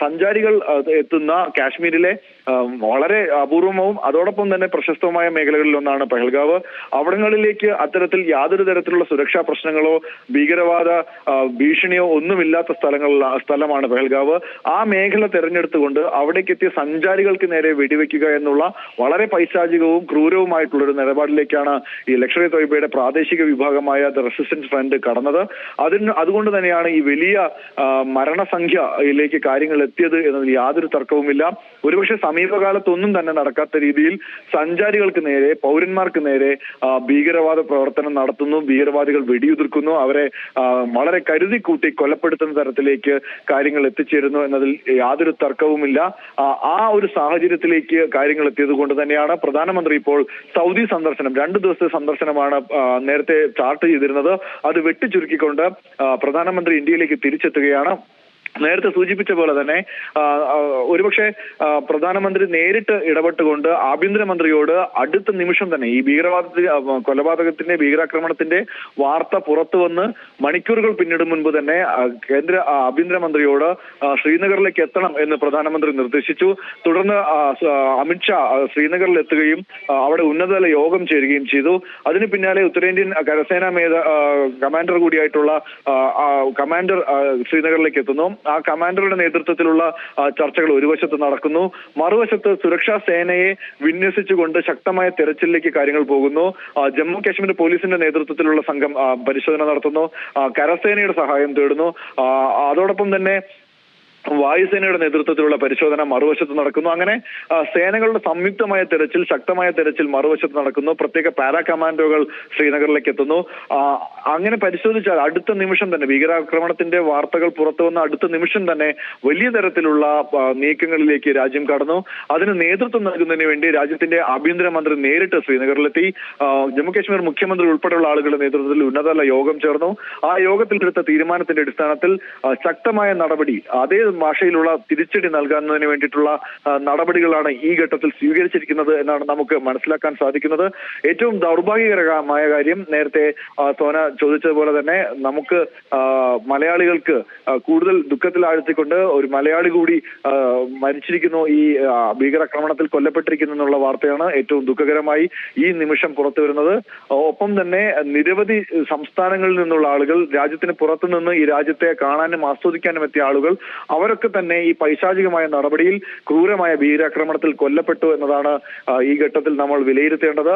സഞ്ചാരികൾ എത്തുന്ന കാശ്മീരിലെ വളരെ അപൂർവവും അതോടൊപ്പം തന്നെ പ്രശസ്തവുമായ മേഖലകളിൽ ഒന്നാണ് പെഹൽഗാവ്. അവിടങ്ങളിലേക്ക് അത്തരത്തിൽ യാതൊരു തരത്തിലുള്ള സുരക്ഷാ പ്രശ്നങ്ങളോ ഭീകരവാദ ഭീഷണിയോ ഒന്നുമില്ലാത്ത സ്ഥലമാണ് പെഹൽഗാവ്. ആ മേഖല തെരഞ്ഞെടുത്തുകൊണ്ട് അവിടേക്ക് എത്തിയ സഞ്ചാരികൾക്ക് നേരെ വെടിവെക്കുക എന്നുള്ള വളരെ പൈശാചികവും ക്രൂരവുമായിട്ടുള്ള ഒരു നിലപാടിലേക്കാണ് ഈ ലഷ്കർ ഇ തൊയ്ബയുടെ പ്രാദേശിക വിഭാഗമായ ദ റെസിസ്റ്റൻസ് ഫ്രണ്ട് കടന്നത്. അതുകൊണ്ട് തന്നെയാണ് ഈ വലിയ മരണസംഖ്യയിലേക്ക് കാര്യങ്ങൾ എത്തിയത് എന്നതിൽ യാതൊരു തർക്കവുമില്ല. ഒരുപക്ഷെ സമീപകാലത്തൊന്നും തന്നെ നടക്കാത്ത രീതിയിൽ സഞ്ചാരികൾക്ക് നേരെ, പൗരന്മാർക്ക് നേരെ ഭീകരവാദ പ്രവർത്തനം നടത്തുന്നു, ഭീകരവാദികൾ വെടിയുതിർക്കുന്നു, അവരെ വളരെ കരുതി കൂട്ടി കൊലപ്പെടുത്തുന്ന തരത്തിലേക്ക് കാര്യങ്ങൾ എത്തിച്ചേരുന്നു എന്നതിൽ യാതൊരു തർക്കവുമില്ല. ആ ഒരു സാഹചര്യത്തിലേക്ക് കാര്യങ്ങൾ എത്തിയത് കൊണ്ട് തന്നെയാണ് പ്രധാനമന്ത്രി ഇപ്പോൾ സൗദി സന്ദർശനം, 2 ദിവസത്തെ സന്ദർശനമാണ് നേരത്തെ ചാർട്ട് ചെയ്തിരുന്നത്. അത് വെട്ടിച്ചുരുക്കിക്കൊണ്ട് പ്രധാനമന്ത്രി ഇന്ത്യയിലേക്ക് തിരിച്ചെത്തുകയാണ്. നേരത്തെ സൂചിപ്പിച്ച പോലെ തന്നെ ഒരുപക്ഷെ പ്രധാനമന്ത്രി നേരിട്ട് ഇടപെട്ടുകൊണ്ട് ആഭ്യന്തരമന്ത്രിയോട് അടുത്ത നിമിഷം തന്നെ ഈ കൊലപാതകത്തിന്റെ ഭീകരാക്രമണത്തിന്റെ വാർത്ത പുറത്തു വന്ന് മണിക്കൂറുകൾ പിന്നിടും മുൻപ് തന്നെ കേന്ദ്ര ആഭ്യന്തരമന്ത്രിയോട് ശ്രീനഗറിലേക്ക് എത്തണം എന്ന് പ്രധാനമന്ത്രി നിർദ്ദേശിച്ചു. തുടർന്ന് അമിത്ഷാ ശ്രീനഗറിൽ എത്തുകയും അവിടെ ഉന്നതതല യോഗം ചേരുകയും ചെയ്തു. അതിന് പിന്നാലെ ഉത്തരേന്ത്യൻ കരസേനാ കമാൻഡർ കൂടിയായിട്ടുള്ള കമാൻഡർ ശ്രീനഗറിലേക്ക് എത്തുന്നു. ആ കമാൻഡറുടെ നേതൃത്വത്തിലുള്ള ചർച്ചകൾ ഒരു വശത്ത് നടക്കുന്നു. മറുവശത്ത് സുരക്ഷാ സേനയെ വിന്യസിച്ചുകൊണ്ട് ശക്തമായ തെരച്ചിലിലേക്ക് കാര്യങ്ങൾ പോകുന്നു. ജമ്മു കാശ്മീർ പോലീസിന്റെ നേതൃത്വത്തിലുള്ള സംഘം പരിശോധന നടത്തുന്നു. കരസേനയുടെ സഹായം തേടുന്നു. അതോടൊപ്പം തന്നെ വായുസേനയുടെ നേതൃത്വത്തിലുള്ള പരിശോധന മറുവശത്ത് നടക്കുന്നു. അങ്ങനെ സേനകളുടെ സംയുക്തമായ തെരച്ചിൽ, ശക്തമായ തെരച്ചിൽ മറുവശത്ത് നടക്കുന്നു. പ്രത്യേക പാരാ കമാൻഡോകൾ ശ്രീനഗറിലേക്ക് എത്തുന്നു. അങ്ങനെ പരിശോധിച്ചാൽ അടുത്ത നിമിഷം തന്നെ ഭീകരാക്രമണത്തിന്റെ വാർത്തകൾ പുറത്തു വന്ന അടുത്ത നിമിഷം തന്നെ വലിയ തരത്തിലുള്ള നീക്കങ്ങളിലേക്ക് രാജ്യം കടന്നു. അതിന് നേതൃത്വം നൽകുന്നതിന് വേണ്ടി രാജ്യത്തിന്റെ ആഭ്യന്തരമന്ത്രി നേരിട്ട് ശ്രീനഗറിലെത്തി. ജമ്മു കാശ്മീർ മുഖ്യമന്ത്രി ഉൾപ്പെടെയുള്ള ആളുകളുടെ നേതൃത്വത്തിൽ ഉന്നതതല യോഗം ചേർന്നു. ആ യോഗത്തിൽ എടുത്ത തീരുമാനത്തിന്റെ അടിസ്ഥാനത്തിൽ ശക്തമായ നടപടി, അതേ ഭാഷയിലുള്ള തിരിച്ചടി നൽകുന്നതിന് വേണ്ടിയിട്ടുള്ള നടപടികളാണ് ഈ ഘട്ടത്തിൽ സ്വീകരിച്ചിരിക്കുന്നത് എന്നാണ് നമുക്ക് മനസ്സിലാക്കാൻ സാധിക്കുന്നത്. ഏറ്റവും ദൗർഭാഗ്യകരമായ കാര്യം, നേരത്തെ സോന ചോദിച്ചതുപോലെ തന്നെ നമുക്ക് മലയാളികൾക്ക് കൂടുതൽ ദുഃഖത്തിൽ ആഴ്ത്തിക്കൊണ്ട് ഒരു മലയാളി കൂടി മരിച്ചിരിക്കുന്നു, ഈ ഭീകരാക്രമണത്തിൽ കൊല്ലപ്പെട്ടിരിക്കുന്നു എന്നുള്ള വാർത്തയാണ് ഏറ്റവും ദുഃഖകരമായി ഈ നിമിഷം പുറത്തു വരുന്നത്. ഒപ്പം തന്നെ നിരവധി സംസ്ഥാനങ്ങളിൽ നിന്നുള്ള ആളുകൾ, രാജ്യത്തിന് പുറത്തുനിന്ന് ഈ രാജ്യത്തെ കാണാനും ആസ്വദിക്കാനും എത്തിയ ആളുകൾ, അവരൊക്കെ തന്നെ ഈ പൈശാചികമായ നടപടിയിൽ, ക്രൂരമായ ഭീകരാക്രമണത്തിൽ കൊല്ലപ്പെട്ടു എന്നതാണ് ഈ ഘട്ടത്തിൽ നമ്മൾ വിലയിരുത്തേണ്ടത്.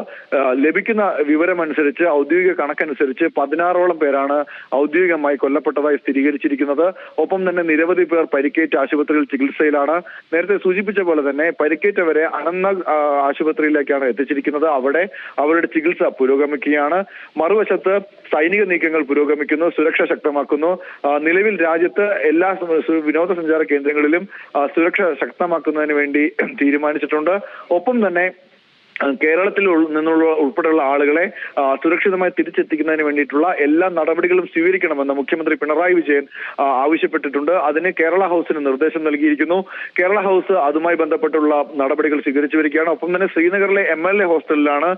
ലഭിക്കുന്ന വിവരമനുസരിച്ച്, ഔദ്യോഗിക കണക്കനുസരിച്ച് 16ഓളം പേരാണ് ഔദ്യോഗികമായി കൊല്ലപ്പെട്ടതായി സ്ഥിരീകരിച്ചിരിക്കുന്നത്. ഒപ്പം തന്നെ നിരവധി പേർ പരിക്കേറ്റ് ആശുപത്രിയിൽ ചികിത്സയിലാണ്. നേരത്തെ സൂചിപ്പിച്ച പോലെ തന്നെ പരിക്കേറ്റവരെ അനന്ത്നാഗ് ആശുപത്രിയിലേക്കാണ് എത്തിച്ചിരിക്കുന്നത്. അവിടെ അവരുടെ ചികിത്സ പുരോഗമിക്കുകയാണ്. മറുവശത്ത് സൈനിക നീക്കങ്ങൾ പുരോഗമിക്കുന്നു, സുരക്ഷ ശക്തമാക്കുന്നു. നിലവിൽ രാജ്യത്ത് എല്ലാ വിനോദസഞ്ചാര കേന്ദ്രങ്ങളിലും സുരക്ഷ ശക്തമാക്കുന്നതിന് വേണ്ടി തീരുമാനിച്ചിട്ടുണ്ട്. ഒപ്പം തന്നെ കേരളത്തിൽ നിന്നുള്ള ഉൾപ്പെടെയുള്ള ആളുകളെ സുരക്ഷിതമായി തിരിച്ചെത്തിക്കുന്നതിന് വേണ്ടിയിട്ടുള്ള എല്ലാ നടപടികളും സ്വീകരിക്കണമെന്ന് മുഖ്യമന്ത്രി പിണറായി വിജയൻ ആവശ്യപ്പെട്ടിട്ടുണ്ട്. അതിന് കേരള ഹൗസിന് നിർദ്ദേശം നൽകിയിരിക്കുന്നു. കേരള ഹൗസ് അതുമായി ബന്ധപ്പെട്ടുള്ള നടപടികൾ സ്വീകരിച്ചു വരികയാണ്. ഒപ്പം തന്നെ ശ്രീനഗറിലെ MLA ഹോസ്റ്റലിലാണ്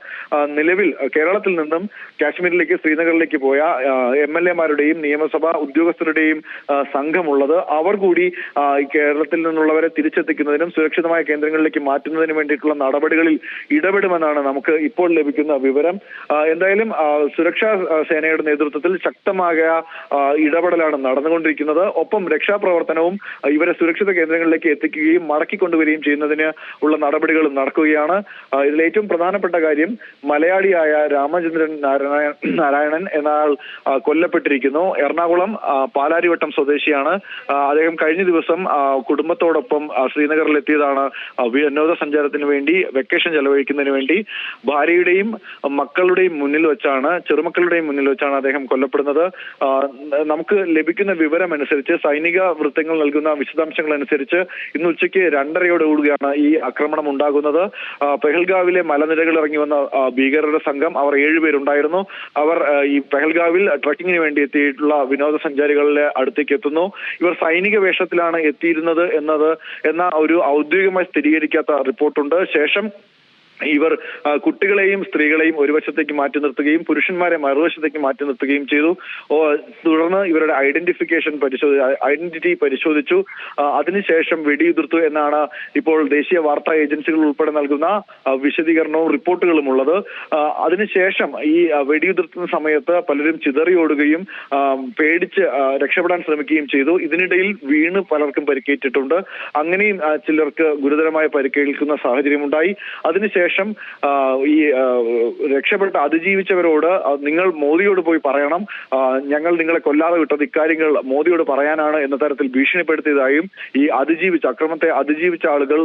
നിലവിൽ കേരളത്തിൽ നിന്നും കാശ്മീരിലേക്ക് ശ്രീനഗറിലേക്ക് പോയ MLA-മാരുടെയും നിയമസഭാ ഉദ്യോഗസ്ഥരുടെയും സംഘമുള്ളത്. അവർ കൂടി കേരളത്തിൽ നിന്നുള്ളവരെ തിരിച്ചെത്തിക്കുന്നതിനും സുരക്ഷിതമായ കേന്ദ്രങ്ങളിലേക്ക് മാറ്റുന്നതിനും വേണ്ടിയിട്ടുള്ള നടപടികളിൽ ഇടപെടുമെന്നാണ് നമുക്ക് ഇപ്പോൾ ലഭിക്കുന്ന വിവരം. എന്തായാലും സുരക്ഷാ സേനയുടെ നേതൃത്വത്തിൽ ശക്തമായ ഇടപെടലാണ് നടന്നുകൊണ്ടിരിക്കുന്നത്. ഒപ്പം രക്ഷാപ്രവർത്തനവും ഇവരെ സുരക്ഷിത കേന്ദ്രങ്ങളിലേക്ക് എത്തിക്കുകയും മടക്കിക്കൊണ്ടുവരികയും ചെയ്യുന്നതിന് ഉള്ള നടപടികളും നടക്കുകയാണ്. ഇതിൽ ഏറ്റവും പ്രധാനപ്പെട്ട കാര്യം, മലയാളിയായ രാമചന്ദ്രൻ നാരായണൻ എന്നയാൾ കൊല്ലപ്പെട്ടിരിക്കുന്നു. എറണാകുളം പാലാരിവട്ടം സ്വദേശിയാണ്. അദ്ദേഹം കഴിഞ്ഞ ദിവസം കുടുംബത്തോടൊപ്പം ശ്രീനഗറിലെത്തിയതാണ്. വിനോദസഞ്ചാരത്തിന് വേണ്ടി, വെക്കേഷൻ ചെലവഴിക്കുന്നതിന് വേണ്ടി. ഭാര്യയുടെയും മക്കളുടെയും മുന്നിൽ വെച്ചാണ്, ചെറുമക്കളുടെയും മുന്നിൽ വെച്ചാണ് അദ്ദേഹം കൊല്ലപ്പെടുന്നത്. നമുക്ക് ലഭിക്കുന്ന വിവരം അനുസരിച്ച്, സൈനിക വൃത്തങ്ങൾ നൽകുന്ന വിശദാംശങ്ങൾ അനുസരിച്ച് ഇന്ന് ഉച്ചയ്ക്ക് 2:30യോടുകൂടിയാണ് ഈ ആക്രമണം ഉണ്ടാകുന്നത്. പെഹൽഗാവിലെ മലനിരകൾ ഇറങ്ങി വന്ന ഭീകരരുടെ സംഘം, അവർ 7 പേരുണ്ടായിരുന്നു. അവർ ഈ പെഹൽഗാവിൽ ട്രക്കിങ്ങിന് വേണ്ടി എത്തിയിട്ടുള്ള വിനോദസഞ്ചാരികളുടെ അടുത്തേക്ക് എത്തുന്നു. ഇവർ സൈനിക വേഷത്തിലാണ് എത്തിയിരുന്നത് എന്ന ഒരു ഔദ്യോഗികമായി സ്ഥിരീകരിക്കാത്ത റിപ്പോർട്ടുണ്ട്. ശേഷം ഇവർ കുട്ടികളെയും സ്ത്രീകളെയും ഒരു വശത്തേക്ക് മാറ്റി നിർത്തുകയും പുരുഷന്മാരെ മറുവശത്തേക്ക് മാറ്റി നിർത്തുകയും ചെയ്തു. തുടർന്ന് ഇവരുടെ ഐഡന്റിറ്റി പരിശോധിച്ചു. അതിനുശേഷം വെടിയുതിർത്തു എന്നാണ് ഇപ്പോൾ ദേശീയ വാർത്താ ഏജൻസികൾ ഉൾപ്പെടെ നൽകുന്ന വിശദീകരണവും റിപ്പോർട്ടുകളും ഉള്ളത്. അതിനുശേഷം ഈ വെടിയുതിർത്തുന്ന സമയത്ത് പലരും ചിതറിയോടുകയും പേടിച്ച് രക്ഷപ്പെടാൻ ശ്രമിക്കുകയും ചെയ്തു. ഇതിനിടയിൽ വീണ് പലർക്കും പരിക്കേറ്റിട്ടുണ്ട്. അങ്ങനെയും ചിലർക്ക് ഗുരുതരമായ പരിക്കേൽക്കുന്ന സാഹചര്യമുണ്ടായി. അതിനുശേഷം ഈ രക്ഷപ്പെട്ട അതിജീവിച്ചവരോട് നിങ്ങൾ മോദിയോട് പോയി പറയണം, ഞങ്ങൾ നിങ്ങളെ കൊല്ലാതെ വിട്ടത് ഇക്കാര്യങ്ങൾ മോദിയോട് പറയാനാണ് എന്ന തരത്തിൽ ഭീഷണിപ്പെടുത്തിയതായും ഈ അക്രമത്തെ അതിജീവിച്ച ആളുകൾ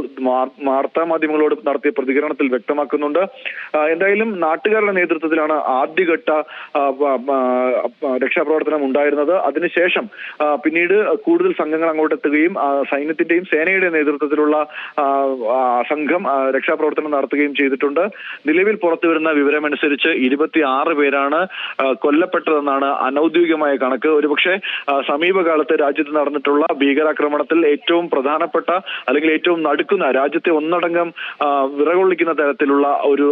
വാർത്താ മാധ്യമങ്ങളോട് നടത്തിയ പ്രതികരണത്തിൽ വ്യക്തമാക്കുന്നുണ്ട്. എന്തായാലും നാട്ടുകാരുടെ നേതൃത്വത്തിലാണ് ആദ്യഘട്ട രക്ഷാപ്രവർത്തനം ഉണ്ടായിരുന്നത്. അതിനുശേഷം പിന്നീട് കൂടുതൽ സംഘങ്ങൾ അങ്ങോട്ടെത്തുകയും സൈന്യത്തിന്റെയും സേനയുടെയും നേതൃത്വത്തിലുള്ള സംഘം രക്ഷാപ്രവർത്തനം നടത്തുകയും ചെയ്തിട്ടുണ്ട്. നിലവിൽ പുറത്തുവരുന്ന വിവരമനുസരിച്ച് 26 പേരാണ് കൊല്ലപ്പെട്ടതെന്നാണ് അനൌദ്യോഗികമായ കണക്ക്. ഒരുപക്ഷെ സമീപകാലത്ത് രാജ്യത്ത് നടന്നിട്ടുള്ള ഭീകരാക്രമണത്തിൽ ഏറ്റവും പ്രധാനപ്പെട്ട അല്ലെങ്കിൽ ഏറ്റവും നടുക്കുന്ന, രാജ്യത്തെ ഒന്നടങ്കം വിറകൊള്ളിക്കുന്ന തരത്തിലുള്ള ഒരു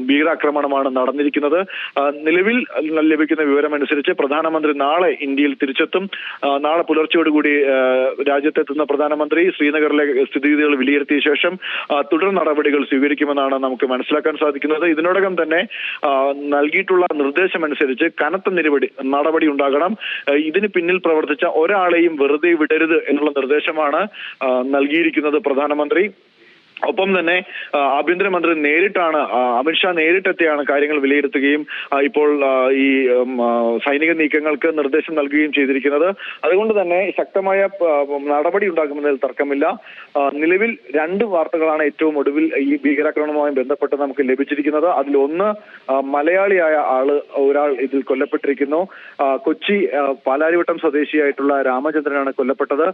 ഭീകരാക്രമണമാണ് നടന്നിരിക്കുന്നത്. നിലവിൽ ലഭിക്കുന്ന വിവരമനുസരിച്ച് പ്രധാനമന്ത്രി നാളെ ഇന്ത്യയിൽ തിരിച്ചെത്തും. നാളെ പുലർച്ചയോടുകൂടി രാജ്യത്തെത്തുന്ന പ്രധാനമന്ത്രി ശ്രീനഗറിലെ സ്ഥിതിഗതികൾ വിലയിരുത്തിയ ശേഷം തുടർ നടപടികൾ സ്വീകരിക്കുമെന്നാണ് നമുക്ക് മനസ്സിലാക്കാൻ സാധിക്കുന്നത്. ഇതിനോടകം തന്നെ നൽകിയിട്ടുള്ള നിർദ്ദേശമനുസരിച്ച് കനത്ത നടപടി ഉണ്ടാകണം. ഇതിന് പിന്നിൽ പ്രവർത്തിച്ച ഒരാളെയും വെറുതെ വിടരുത് എന്നുള്ള നിർദ്ദേശമാണ് നൽകിയിരിക്കുന്നത് പ്രധാനമന്ത്രി. ഒപ്പം തന്നെ ആഭ്യന്തരമന്ത്രി അമിത്ഷാ നേരിട്ടെത്തിയാണ് കാര്യങ്ങൾ വിലയിരുത്തുകയും ഇപ്പോൾ ഈ സൈനിക നീക്കങ്ങൾക്ക് നിർദ്ദേശം നൽകുകയും ചെയ്തിരിക്കുന്നത്. അതുകൊണ്ട് തന്നെ ശക്തമായ നടപടി ഉണ്ടാകുമെന്നതിൽ തർക്കമില്ല. നിലവിൽ 2 വാർത്തകളാണ് ഏറ്റവും ഒടുവിൽ ഈ ഭീകരാക്രമണവുമായി ബന്ധപ്പെട്ട് നമുക്ക് ലഭിച്ചിരിക്കുന്നത്. അതിലൊന്ന്, മലയാളിയായ ഒരാൾ ഇതിൽ കൊല്ലപ്പെട്ടിരിക്കുന്നു. കൊച്ചി പാലാരിവട്ടം സ്വദേശിയായിട്ടുള്ള രാമചന്ദ്രനാണ് കൊല്ലപ്പെട്ടത്.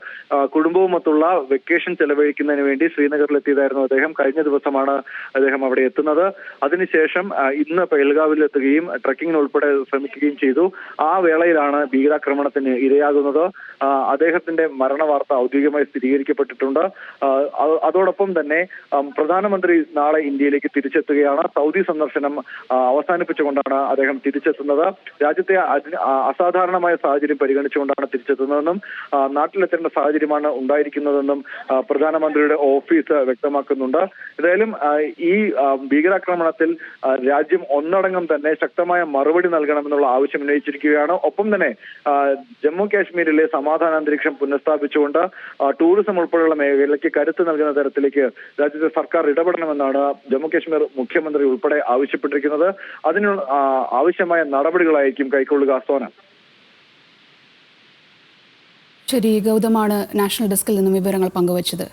കുടുംബവുമൊത്തുള്ള വെക്കേഷൻ ചെലവഴിക്കുന്നതിന് വേണ്ടി ശ്രീനഗറിലെത്തിയതായിരുന്നു അദ്ദേഹം. കഴിഞ്ഞ ദിവസമാണ് അദ്ദേഹം അവിടെ എത്തുന്നത്. അതിനുശേഷം ഇന്ന് പെഹൽഗാവിൽ എത്തുകയും ട്രക്കിങ്ങിന് ഉൾപ്പെടെ ശ്രമിക്കുകയും ചെയ്തു. ആ വേളയിലാണ് ഭീകരാക്രമണത്തിന് ഇരയാകുന്നത്. അദ്ദേഹത്തിന്റെ മരണവാർത്ത ഔദ്യോഗികമായി സ്ഥിരീകരിക്കപ്പെട്ടിട്ടുണ്ട്. അതോടൊപ്പം തന്നെ പ്രധാനമന്ത്രി നാളെ ഇന്ത്യയിലേക്ക് തിരിച്ചെത്തുകയാണ്. സൗദി സന്ദർശനം അവസാനിപ്പിച്ചുകൊണ്ടാണ് അദ്ദേഹം തിരിച്ചെത്തുന്നത്. രാജ്യത്തെ അസാധാരണമായ സാഹചര്യം പരിഗണിച്ചുകൊണ്ടാണ് തിരിച്ചെത്തുന്നതെന്നും നാട്ടിലെത്തേണ്ട സാഹചര്യമാണ് ഉണ്ടായിരിക്കുന്നതെന്നും പ്രധാനമന്ത്രിയുടെ ഓഫീസ് വ്യക്തമാക്കുന്നുണ്ട്. ഏതായാലും ഈ ഭീകരാക്രമണത്തിൽ രാജ്യം ഒന്നടങ്കം തന്നെ ശക്തമായ മറുപടി നൽകണമെന്നുള്ള ആവശ്യം ഉന്നയിച്ചിരിക്കുകയാണ്. ഒപ്പം തന്നെ ജമ്മു കാശ്മീരിലെ സമാധാന അന്തരീക്ഷം പുനഃസ്ഥാപിച്ചുകൊണ്ട് ടൂറിസം ഉൾപ്പെടെയുള്ള മേഖലയ്ക്ക് കരുത്ത് നൽകുന്ന തരത്തിലേക്ക് രാജ്യത്തെ സർക്കാർ ഇടപെടണമെന്നാണ് ജമ്മു കാശ്മീർ മുഖ്യമന്ത്രി ഉൾപ്പെടെ ആവശ്യപ്പെട്ടിരിക്കുന്നത്. അതിനുള്ള ആവശ്യമായ നടപടികളായിരിക്കും കൈക്കൊള്ളുക. സോന. ശരി, ഗൗതമാണ് നാഷണൽ ഡെസ്കിൽ നിന്നും വിവരങ്ങൾ പങ്കുവച്ചത്.